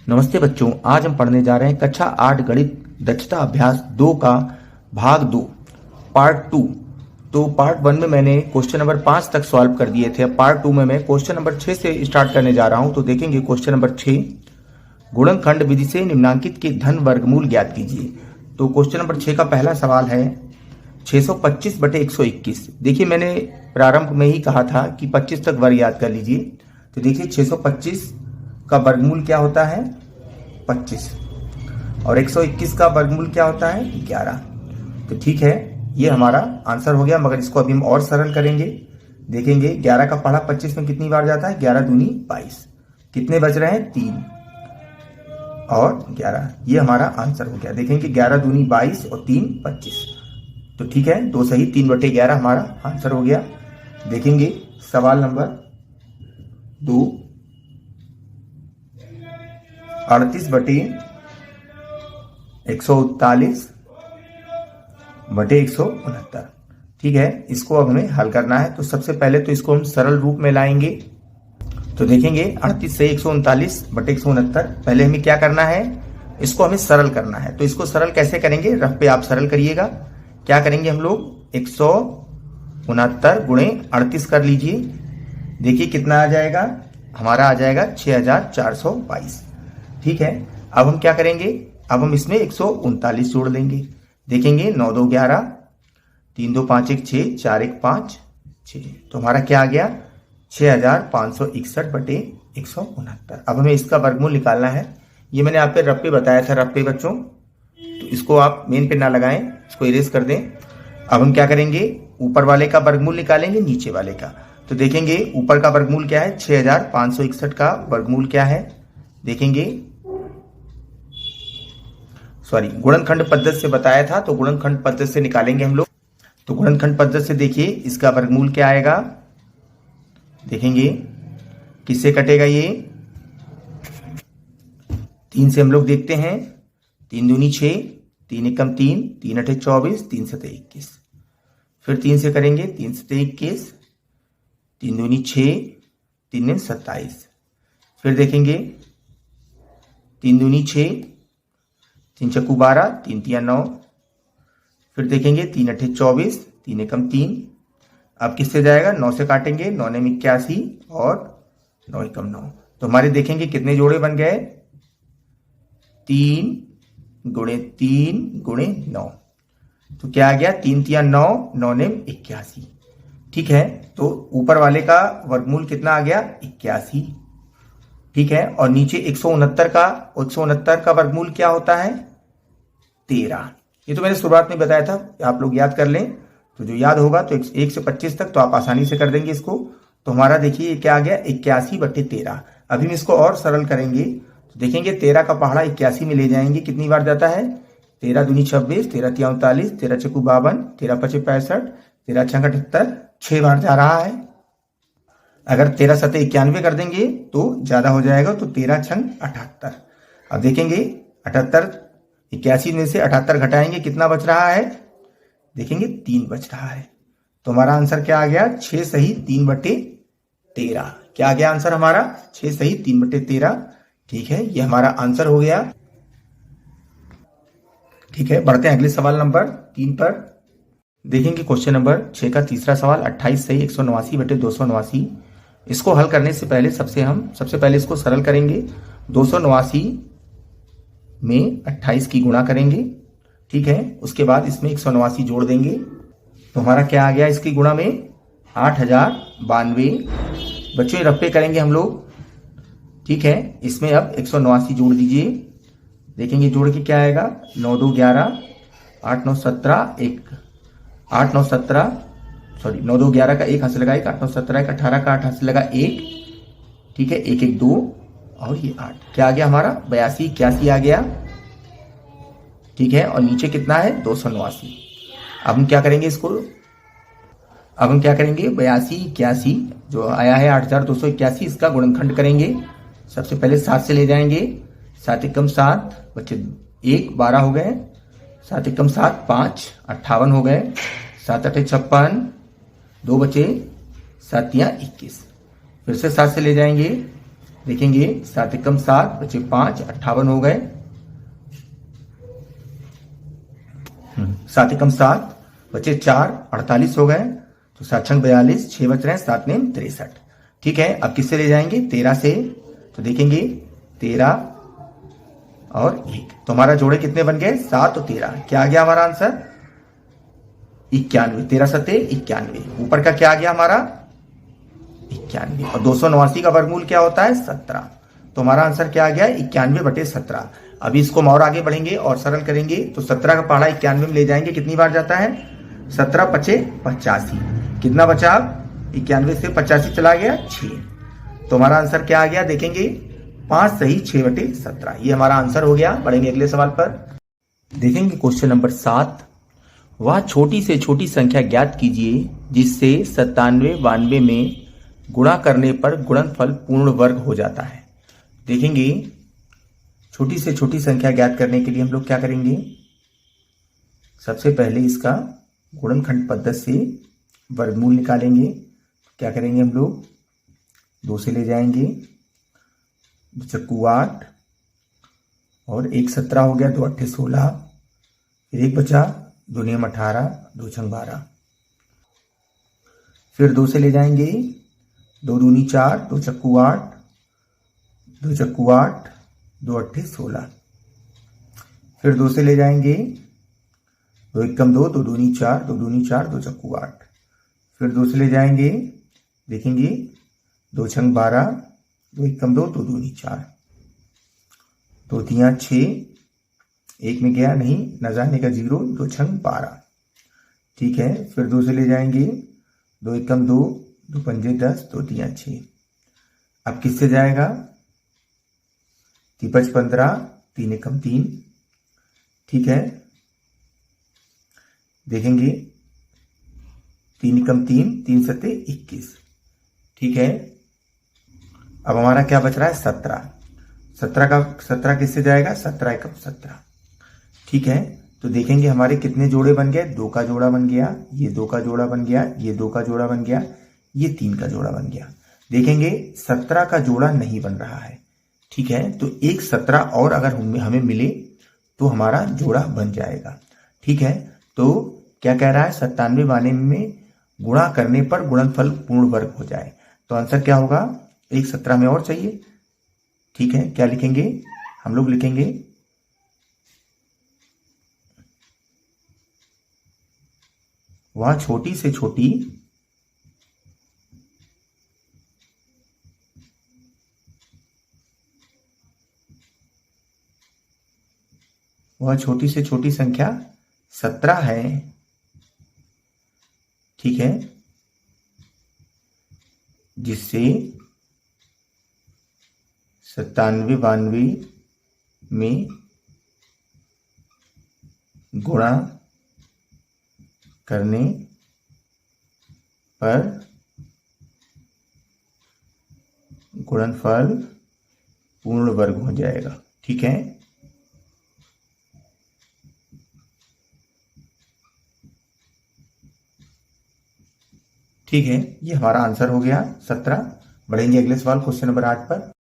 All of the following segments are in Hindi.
नमस्ते बच्चों, आज हम पढ़ने जा रहे हैं कक्षा 8 गणित दक्षता अभ्यास 2 का भाग 2 पार्ट 2। तो पार्ट 1 में मैंने क्वेश्चन नंबर 5 तक सॉल्व कर दिए थे। अब पार्ट 2 में मैं क्वेश्चन नंबर 6 से स्टार्ट करने जा रहा हूं। तो देखेंगे क्वेश्चन नंबर 6, गुणनखंड विधि से निम्नांकित के धन वर्गमूल ज्ञात कीजिए। तो क्वेश्चन नंबर 6 का पहला सवाल है 625/121। देखिए मैंने प्रारंभ में ही कहा था कि 25 तक वर्ग याद कर लीजिए। तो देखिए 625 का वर्गमूल क्या होता है 25 और 121 का वर्गमूल क्या होता है 11। तो ठीक है, ये हमारा आंसर हो गया। मगर इसको अभी हम और सरल करेंगे। देखेंगे 11 का पढ़ा 25 में कितनी बार जाता है, 11 दूनी 22। कितने बच रहे हैं 3 और 11। ये हमारा आंसर हो गया। देखेंगे 11 दूनी 22 और 3 25। तो ठीक है, 2 सही 3/11 हमारा आंसर हो गया। देखेंगे सवाल नंबर 2, 38/139/169। ठीक है, इसको अब हमें हल करना है। तो सबसे पहले तो इसको हम सरल रूप में लाएंगे। तो देखेंगे 38 से 139/169। पहले हमें क्या करना है, इसको हमें सरल करना है। तो इसको सरल कैसे करेंगे, रफ पे आप सरल करिएगा। क्या करेंगे हम लोग 169 गुणे 38 कर लीजिए। देखिए कितना आ जाएगा, हमारा आ जाएगा 6422। ठीक है, अब हम क्या करेंगे, अब हम इसमें 139 जोड़ लेंगे। देखेंगे 9 2 11, 3 2 5 1 6, 4 1 5 6। तो हमारा क्या आ गया 6561/169। अब हमें इसका वर्गमूल निकालना है। ये मैंने आप पे रप्पे बताया था, रप्पे बच्चों। तो इसको आप मेन पे ना लगाएं, इसको इरेज कर दें। अब हम क्या करेंगे, ऊपर वाले का वर्गमूल निकालेंगे नीचे वाले का। तो देखेंगे ऊपर का वर्गमूल क्या है 6561 का वर्गमूल क्या है। देखेंगे गुणनखंड पद्धति से बताया था, तो गुणनखंड पद्धति से निकालेंगे हम लोग। तो गुणनखंड पद्धति से देखिए इसका वर्गमूल क्या आएगा। देखेंगे किससे कटेगा, ये 3 से हम लोग देखते हैं। 3 दूनी 6, 3 एकम 3, 3 अठे 24, 3 सते 21। फिर 3 से करेंगे, 3 सते 21, 3 दूनी 6, 3 ने 27। फिर देखेंगे 3 दूनी 6, 3 चक्कू 12, 3 तिया 9। फिर देखेंगे 3 अठे 24, 3 एकम 3। अब किससे जाएगा, 9 से काटेंगे, 9 ने 81 और 9 एकम 9। तो हमारे देखेंगे कितने जोड़े बन गए 3 गुणे 3 गुणे 9। तो क्या आ गया 3 तिया 9, 9 ने 81। ठीक है, तो ऊपर वाले का वर्गमूल कितना आ गया 81। ठीक है, और नीचे 169 का वर्गमूल क्या होता है 13। ये तो मैंने शुरुआत में बताया था, आप लोग याद कर लें। तो जो याद होगा तो 1 से 25 तक तो आप आसानी से कर देंगे इसको। तो हमारा देखिए क्या आ गया 81/13। अभी हम इसको और सरल करेंगे। तो देखेंगे 13 का पहाड़ा 81 में ले जाएंगे, कितनी बार जाता है 13 दूनी 26, 13 तिया 39, 13 चक्कू 52, 13 पचे 65, 13 छंग 78, 6 बार जा रहा है। अगर 13 सते 91 कर देंगे तो ज्यादा हो जाएगा, तो 13 छंग 78। अब देखेंगे 78, 81 में से 78 घटाएंगे, कितना बच रहा है, देखेंगे 3 बच रहा है। तो हमारा आंसर क्या आ गया 6 सही 3/13। क्या आ गया आंसर हमारा 6 सही 3/13। ठीक है, ये हमारा आंसर हो गया। ठीक है, बढ़ते हैं अगले सवाल नंबर 3 पर। देखेंगे क्वेश्चन नंबर 6 का तीसरा सवाल 28 सही 189/289। इसको हल करने से पहले सबसे पहले इसको सरल करेंगे। 289 में 28 की गुणा करेंगे। ठीक है, उसके बाद इसमें 189 जोड़ देंगे। तो हमारा क्या आ गया इसकी गुणा में 8092। बच्चों रप्पे करेंगे हम लोग। ठीक है, इसमें अब 189 जोड़ दीजिए। देखेंगे जोड़ के क्या आएगा 9 2 11, 8 9 17, 8 9 17, सॉरी 9 2 11 का 1 हाथ से लगा 1, 8 9 17 का 18 का 8 हाथ से लगा 1। ठीक है, 1 1 2 और ये 8। क्या आ गया हमारा 82 81 आ गया। ठीक है, और नीचे कितना है 289। अब हम क्या करेंगे इसको, अब हम क्या करेंगे 82 81 जो आया है 8281, इसका गुणनखंड करेंगे। सबसे पहले 7 से ले जाएंगे, 7 एकम 7 बच्चे 1 12 हो गए, 7 एकम 7 5 58 हो गए, 7 अठे 56, 2 बचे 7 या 21। फिर से 7 से ले जाएंगे, देखेंगे 7 एकम 7 बचे 5 58 हो गए। 7 एकम 7 बचे 4 48 हो गए। तो 7 छंग 42 6 बच रहे हैं 7 नेम 63। ठीक है, अब किससे ले जाएंगे 13 से। तो देखेंगे 13 और 1, तो हमारा जोड़े कितने बन गए 7 और 13। क्या आ गया हमारा आंसर 91। 13 सत्ते 91। ऊपर का क्या आ गया हमारा 91 और 289 का वर्गमूल क्या होता है 17। तो हमारा आंसर क्या आ गया 91/17। अभी इसको हम और आगे बढ़ेंगे और सरल करेंगे। तो 17 का पहाड़ा 91 में ले जाएंगे, कितनी बार जाता है 17 पचे 85। कितना बचा 91 से 85 चला गया 6। तो हमारा आंसर क्या आ गया देखेंगे 5 सही 6/17। ये हमारा आंसर हो गया। बढ़ेंगे अगले सवाल पर। देखेंगे क्वेश्चन नंबर 7। वह छोटी से छोटी संख्या ज्ञात कीजिए जिससे 97 92 में गुणा करने पर गुणनफल पूर्ण वर्ग हो जाता है। देखेंगे छोटी से छोटी संख्या ज्ञात करने के लिए हम लोग क्या करेंगे, सबसे पहले इसका गुणनखंड पद्धति से वर्गमूल निकालेंगे। क्या करेंगे हम लोग 2 से ले जाएंगे, 2 चक्कू 8 और 1 17 हो गया, 2 8 16, फिर 1 बचा, 2 नियम 18, 2 छंग 12। फिर 2 से ले जाएंगे, 2 दूनी 4, 2 चक्कू 8, 2 चक्कू 8, 2 8 16। फिर 2 से ले जाएंगे, 2 एकम 2, 2 दूनी 4, 2 दूनी 4, 2 चक्कू 8। फिर 2 से ले जाएंगे, देखेंगे 2 छंग 12, 2 एकम 2, 2 दूनी 4, 2 तियां 6, 1 में गया नहीं, न जाने का 0, 2 छंग 12। ठीक है, फिर 2 से ले जाएंगे, 2 एकम 2, 2 पंजे 10, 2 तियां 6। अब किससे जाएगा 3 5 15, 3 एकम 3। ठीक है, देखेंगे 3 एकम 3, 3 सत्ते 21। ठीक है, अब हमारा क्या बच रहा है 17। 17 किससे जाएगा 17 एकम 17। ठीक है, तो देखेंगे हमारे कितने जोड़े बन गए, 2 का जोड़ा बन गया, ये 2 का जोड़ा बन गया, ये 2 का जोड़ा बन गया, ये 3 का जोड़ा बन गया। देखेंगे 17 का जोड़ा नहीं बन रहा है। ठीक है, तो एक 17 और अगर हमें मिले तो हमारा जोड़ा बन जाएगा। ठीक है, तो क्या कह रहा है 97 92 में गुणा करने पर गुणनफल पूर्ण वर्ग हो जाए। तो आंसर क्या होगा, एक 17 में और चाहिए। ठीक है, क्या लिखेंगे हम लोग, लिखेंगे वह छोटी से छोटी संख्या 17 है। ठीक है, जिससे 97 92 में गुणा करने पर गुणनफल पूर्ण वर्ग हो जाएगा। ठीक है, ठीक है, ये हमारा आंसर हो गया 17। बढ़ेंगे अगले सवाल क्वेश्चन नंबर 8 पर।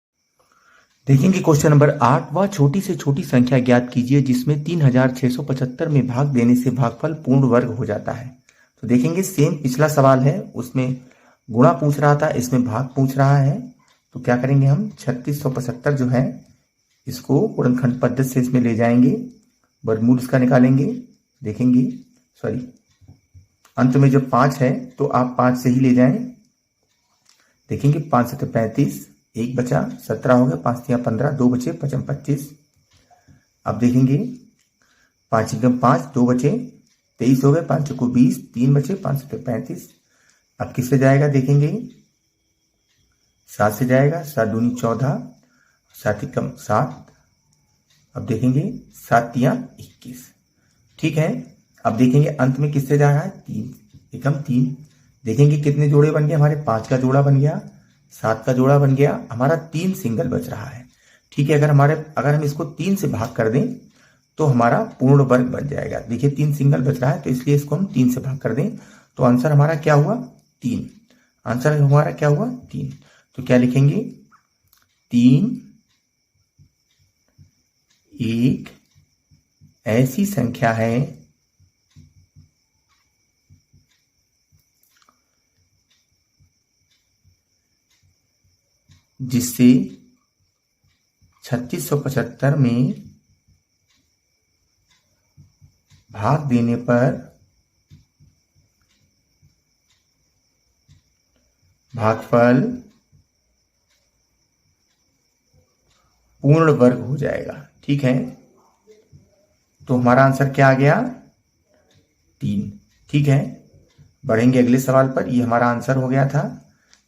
देखेंगे क्वेश्चन नंबर 8। वह छोटी से छोटी संख्या ज्ञात कीजिए जिसमें 3675 में भाग देने से भागफल पूर्ण वर्ग हो जाता है। तो देखेंगे सेम पिछला सवाल है, उसमें गुणा पूछ रहा था, इसमें भाग पूछ रहा है। तो क्या करेंगे हम 3675 जो है इसको गुणनखंड पद्धति से इसमें ले जाएंगे, वर्गमूल इसका निकालेंगे। देखेंगे सॉरी अंत में जब 5 है तो आप 5 से ही ले जाएं। देखेंगे 5 7 35, 1 बचा, 17 हो गया, 5 3 15, 2 बचे, 5 25। अब देखेंगे 5 एकम 5, 2 बचे, 23 हो गए, 5 को 20, 3 बचे, 5 7 35। अब किससे जाएगा देखेंगे 7 से जाएगा, 7 दूनी 14, 7 एकम 7। अब देखेंगे 7 तियां 21। ठीक है, अब देखेंगे अंत में किससे जा रहा है 3 एकम 3। देखेंगे कितने जोड़े बन गए हमारे, 5 का जोड़ा बन गया, 7 का जोड़ा बन गया, हमारा 3 सिंगल बच रहा है। ठीक है, अगर हम इसको 3 से भाग कर दें तो हमारा पूर्ण वर्ग बन जाएगा। देखिए 3 सिंगल बच रहा है तो इसलिए इसको हम 3 से भाग कर दें तो आंसर हमारा क्या हुआ 3। आंसर हमारा क्या हुआ 3। तो क्या लिखेंगे 3 एक ऐसी संख्या है जिससे 3675 में भाग देने पर भागफल पूर्ण वर्ग हो जाएगा। ठीक है, तो हमारा आंसर क्या आ गया? 3। ठीक है, बढ़ेंगे अगले सवाल पर। ये हमारा आंसर हो गया था।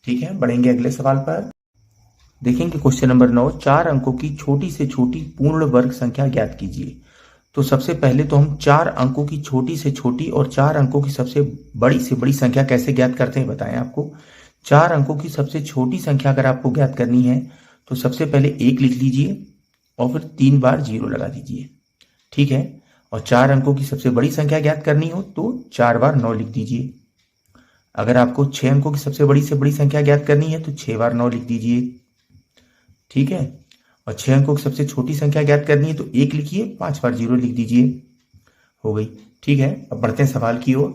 ठीक है, बढ़ेंगे अगले सवाल पर। देखेंगे क्वेश्चन नंबर 9, 4 अंकों की छोटी से छोटी पूर्ण वर्ग संख्या ज्ञात कीजिए। तो सबसे पहले तो हम 4 अंकों की छोटी से छोटी और 4 अंकों की सबसे बड़ी से बड़ी संख्या कैसे ज्ञात करते हैं बताएं आपको। 4 अंकों की सबसे छोटी संख्या अगर आपको ज्ञात करनी है तो सबसे पहले 1 लिख लीजिए और फिर 3 बार 0 लगा दीजिए। ठीक है, और 4 अंकों की सबसे बड़ी संख्या ज्ञात करनी हो तो 4 बार 9 लिख दीजिए। अगर आपको 6 अंकों की सबसे बड़ी से बड़ी संख्या ज्ञात करनी है तो 6 बार 9 लिख दीजिए। ठीक है, और 6 अंकों की सबसे छोटी संख्या ज्ञात करनी है तो 1 लिखिए, 5 बार 0 लिख दीजिए। हो गई। ठीक है, अब बढ़ते हैं सवाल की ओर।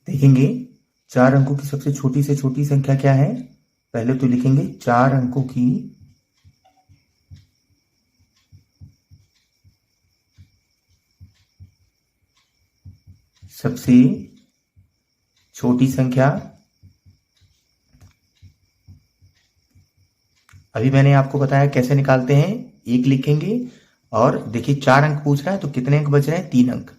देखेंगे 4 अंकों की सबसे छोटी से छोटी संख्या क्या है। पहले तो लिखेंगे 4 अंकों की सबसे छोटी संख्या। अभी मैंने आपको बताया कैसे निकालते हैं। 1 लिखेंगे और देखिए 4 अंक पूछ रहा है तो कितने अंक बच रहे हैं? 3 अंक।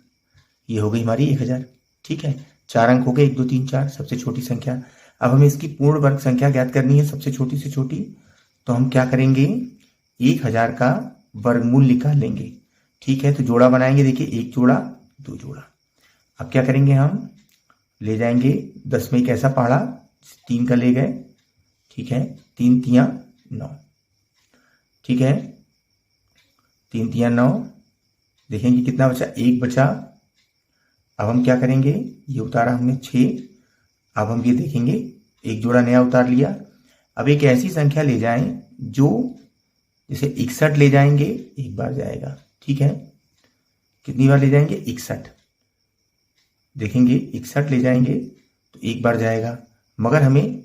ये हो गई हमारी 1000। ठीक है, 4 अंक हो गए, 1 2 3 4 सबसे छोटी संख्या। अब हमें इसकी पूर्ण वर्ग संख्या ज्ञात करनी है सबसे छोटी से छोटी। तो हम क्या करेंगे? 1000 का वर्गमूल निकाल लेंगे। ठीक है, तो जोड़ा बनाएंगे। देखिए 1 जोड़ा 2 जोड़ा। अब क्या करेंगे? हम ले जाएंगे 10 में एक ऐसा पहाड़ा, 3 का ले गए। ठीक है, 3 तियां 9। ठीक है, 3 तियां 9। देखेंगे कितना बचा? 1 बचा। अब हम क्या करेंगे? ये उतारा हमने 6। अब हम ये देखेंगे, एक जोड़ा नया उतार लिया। अब एक ऐसी संख्या ले जाएं जो जैसे 61 ले जाएंगे, 1 बार जाएगा। ठीक है, कितनी बार ले जाएंगे? 61। देखेंगे 61 ले जाएंगे तो 1 बार जाएगा, मगर हमें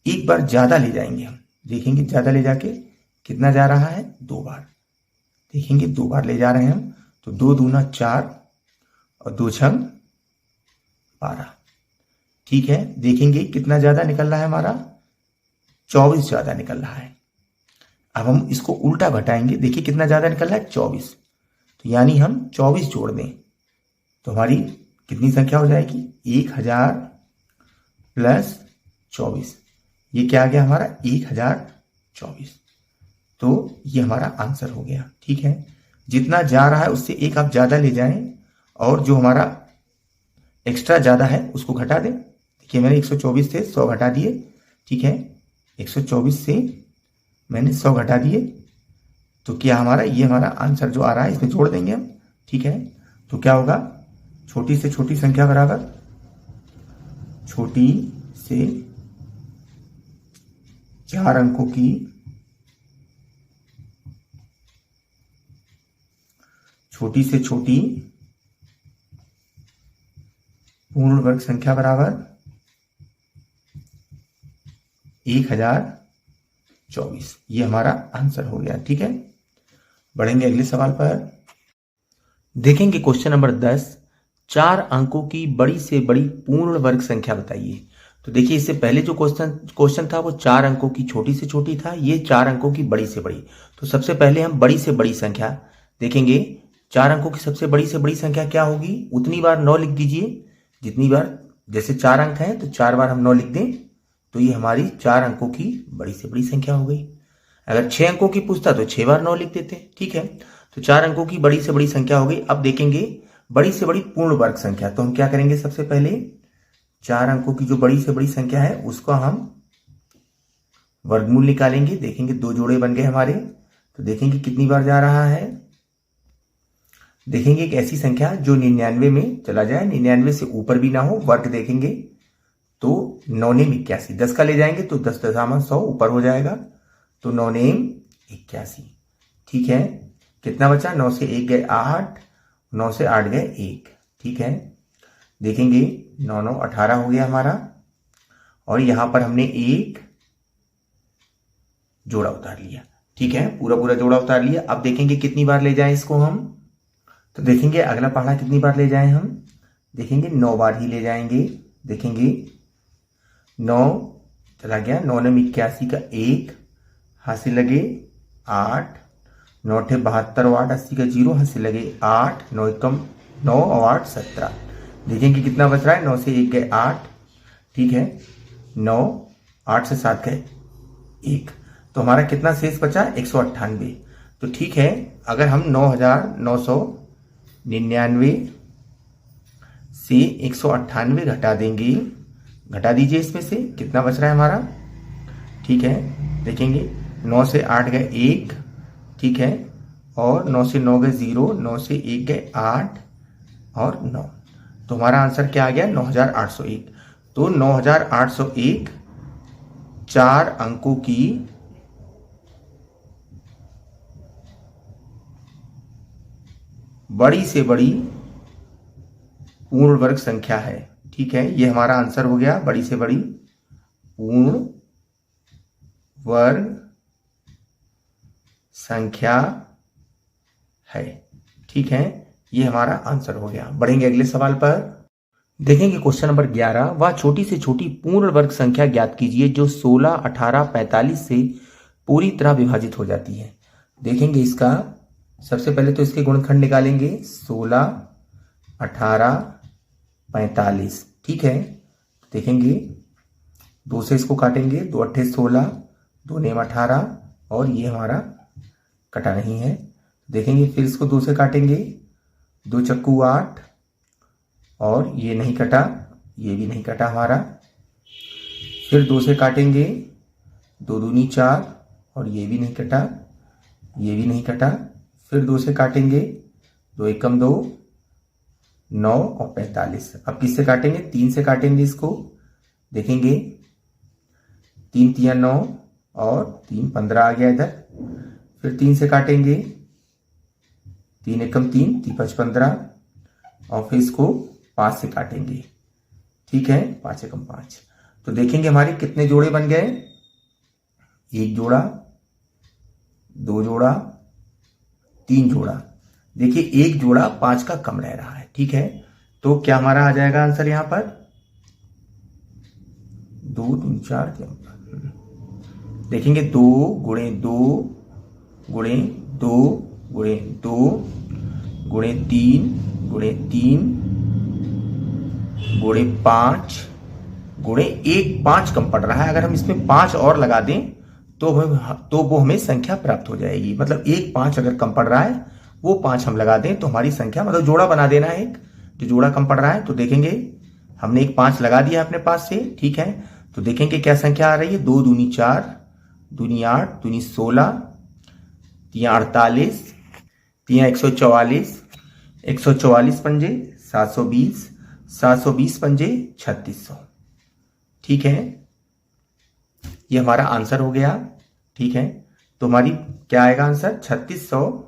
1 बार ज्यादा ले जाएंगे। हम देखेंगे ज्यादा ले जाके कितना जा रहा है? 2 बार। देखेंगे 2 बार ले जा रहे हैं हम, तो 2 दूना 4 और 2 छंग 12। ठीक है, देखेंगे कितना ज्यादा निकल रहा है हमारा? 24 ज्यादा निकल रहा है। अब हम इसको उल्टा घटाएंगे। देखिए कितना ज्यादा निकल रहा है? 24। तो यानी हम 24 जोड़ दें तो हमारी कितनी संख्या हो जाएगी? 1000 प्लस 24। ये क्या आ गया हमारा? 1024। तो ये हमारा आंसर हो गया। ठीक है, जितना जा रहा है उससे 1 आप ज्यादा ले जाएं और जो हमारा एक्स्ट्रा ज्यादा है उसको घटा दें। देखिए मैंने 124 से 100 घटा दिए। ठीक है, 124 से मैंने 100 घटा दिए तो क्या हमारा ये हमारा आंसर जो आ रहा है इसमें जोड़ देंगे हम। ठीक है, तो क्या होगा? छोटी से छोटी संख्या बराबर छोटी से 4 अंकों की छोटी से छोटी पूर्ण वर्ग संख्या बराबर 1024। ये हमारा आंसर हो गया। ठीक है, बढ़ेंगे अगले सवाल पर। देखेंगे क्वेश्चन नंबर 10, 4 अंकों की बड़ी से बड़ी पूर्ण वर्ग संख्या बताइए। तो देखिए इससे पहले जो क्वेश्चन था वो 4 अंकों की छोटी से छोटी था, ये 4 अंकों की बड़ी से बड़ी। तो सबसे पहले हम बड़ी से बड़ी संख्या देखेंगे। 4 अंकों की सबसे बड़ी से बड़ी संख्या क्या होगी? उतनी बार 9 लिख दीजिए जितनी बार, जैसे 4 अंक हैं तो 4 बार हम 9 लिख दें तो ये हमारी 4 अंकों की बड़ी से बड़ी संख्या हो गई। अगर 6 अंकों की पूछता तो 6 बार 9 लिख देते। ठीक है, तो 4 अंकों की बड़ी से बड़ी संख्या हो गई। अब देखेंगे बड़ी से बड़ी पूर्ण वर्ग संख्या। तो हम क्या करेंगे? सबसे पहले 4 अंकों की जो बड़ी से बड़ी संख्या है उसका हम वर्गमूल निकालेंगे। देखेंगे 2 जोड़े बन गए हमारे, तो देखेंगे कितनी बार जा रहा है। देखेंगे एक ऐसी संख्या जो 99 में चला जाए, 99 से ऊपर भी ना हो, वर्ग देखेंगे तो 9 नेम 81, 10 का ले जाएंगे तो 10 दशामलव 100 ऊपर हो जाएगा, तो 9 नेम 81। ठीक है, कितना बचा? 9 से 1 गए 8, 9 से 8 गए 1। ठीक है, देखेंगे 9 9 18 हो गया हमारा, और यहां पर हमने एक जोड़ा उतार लिया। ठीक है, पूरा पूरा जोड़ा उतार लिया। अब देखेंगे कितनी बार ले जाएं इसको हम, तो देखेंगे अगला पहाड़ा कितनी बार ले जाएं हम, देखेंगे 9 बार ही ले जाएंगे। देखेंगे 9 चला गया, 9 ने 81 का 1 हाथ से लगे 8, 9 ठे 72 और 8 80 का 0 हाथ से लगे 8, 9 एकम 9 और 8 17। देखेंगे कितना बच रहा है, 9 से 1 गए 8। ठीक है, 9 8 से 7 गए 1, तो हमारा कितना शेष बचा? 198। तो ठीक है, अगर हम 9999 से 198 घटा देंगे, घटा दीजिए इसमें से कितना बच रहा है हमारा। ठीक है, देखेंगे 9 से 8 गए 1। ठीक है, और 9 से 9 गए 0, 9 से 1 गए 8 और 9, तो हमारा आंसर क्या आ गया? 9801। तो 9801 4 अंकों की बड़ी से बड़ी पूर्ण वर्ग संख्या है। ठीक है, ये हमारा आंसर हो गया, बड़ी से बड़ी पूर्ण वर्ग संख्या है। ठीक है, ये हमारा आंसर हो गया। बढ़ेंगे अगले सवाल पर। देखेंगे क्वेश्चन नंबर 11, वह छोटी से छोटी पूर्ण वर्ग संख्या ज्ञात कीजिए जो 16, 18, 45 से पूरी तरह विभाजित हो जाती है। देखेंगे इसका सबसे पहले तो इसके गुणनखंड निकालेंगे, 16, 18, 45। ठीक है, देखेंगे 2 से इसको काटेंगे, 2 अट्ठे 16, 2 नेम 18, और ये हमारा कटा नहीं है। देखेंगे फिर इसको 2 से काटेंगे, 2 चक्कू 8, और ये नहीं कटा, ये भी नहीं कटा हमारा। फिर 2 से काटेंगे, 2 दूनी 4, और ये भी नहीं कटा, ये भी नहीं कटा। फिर 2 से काटेंगे, 2 एकम 2, 9 और 45। अब किससे काटेंगे? 3 से काटेंगे इसको। देखेंगे 3 तिया 9 और 3 15 आ गया इधर। फिर 3 से काटेंगे, 3 एकम 3, 3 5 15, और फिर इसको 5 से काटेंगे। ठीक है, 5 एकम 5। तो देखेंगे हमारे कितने जोड़े बन गए? 1 जोड़ा, 2 जोड़ा, 3 जोड़ा। देखिए 1 जोड़ा 5 का कम रह रहा है। ठीक है, तो क्या हमारा आ जाएगा आंसर यहां पर? 2 3 4। देखेंगे 2 गुणे 2 गुणे 2 गुणे 2 गुणे 3 गुणे 3 गुणे 5 गुणे 1, 5 कम पड़ रहा है। अगर हम इसमें 5 और लगा दें तो वो हमें संख्या प्राप्त हो जाएगी। मतलब 1 5 अगर कम पड़ रहा है, वो 5 हम लगा दें तो हमारी संख्या, मतलब जोड़ा बना देना है एक, जो जोड़ा कम पड़ रहा है। तो देखेंगे हमने एक 5 लगा दिया अपने पास से। ठीक है, तो देखेंगे क्या संख्या आ रही है। 2 दूनी 4, दूनी 8, दूनी 16, 3 48, 3 144, 144 पंजे 720, 720 पंजे 3600। ठीक है, ये हमारा आंसर हो गया। ठीक है, तो हमारी क्या आएगा आंसर? 3600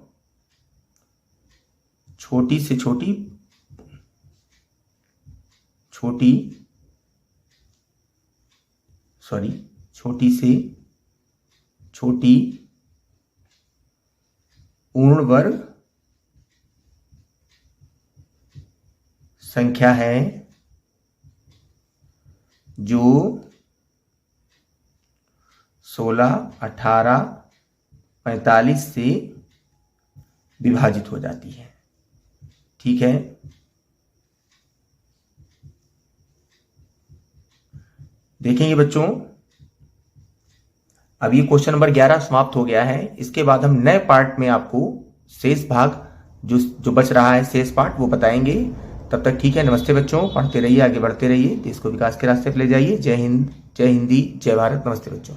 छोटी से छोटी पूर्ण वर्ग संख्या है जो 16, 18, 45 से विभाजित हो जाती है। ठीक है, देखेंगे बच्चों, अब ये क्वेश्चन नंबर 11 समाप्त हो गया है। इसके बाद हम नए पार्ट में आपको शेष भाग जो बच रहा है, शेष पार्ट, वो बताएंगे। तब तक ठीक है, नमस्ते बच्चों, पढ़ते रहिए, आगे बढ़ते रहिए, देश को विकास के रास्ते पर ले जाइए। जय हिंद, जय हिंदी, जय भारत। नमस्ते बच्चों।